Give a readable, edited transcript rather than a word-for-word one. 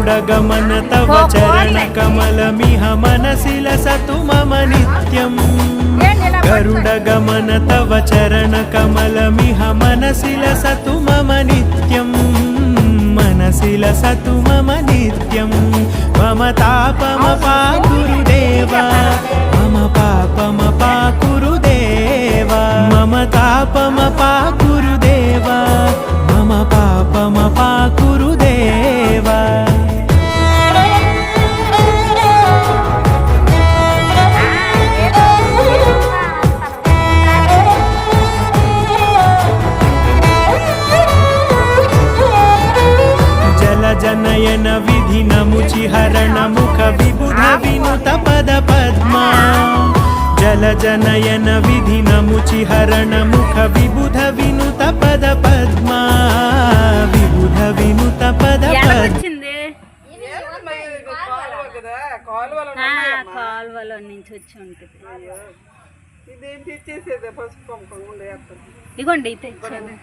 गरुडगमन तव चरणकमलमिह मनसि लसतु मम नित्यम् गरुडगमन तव चरणकमलमिह मनसि लसतु मम नित्यम् मनसि लसतु मम नित्यम् मम तापमपा गुरुदेवा मम पापमपा गुरुदेवा मम तापमपा गुरुदेवा मम पापमपा गुरुदेवा जनयन विधि नमुचि हरण मुख विबुध विनुत पद पद्मा जल जनयन विधि नमुचि हरण मुख विबुध विनुत पद पद्मा विबुध विनुत पद కాలువలో నుంచి వచ్చి ఉంటుంది ఇగోండి తెచ్చాను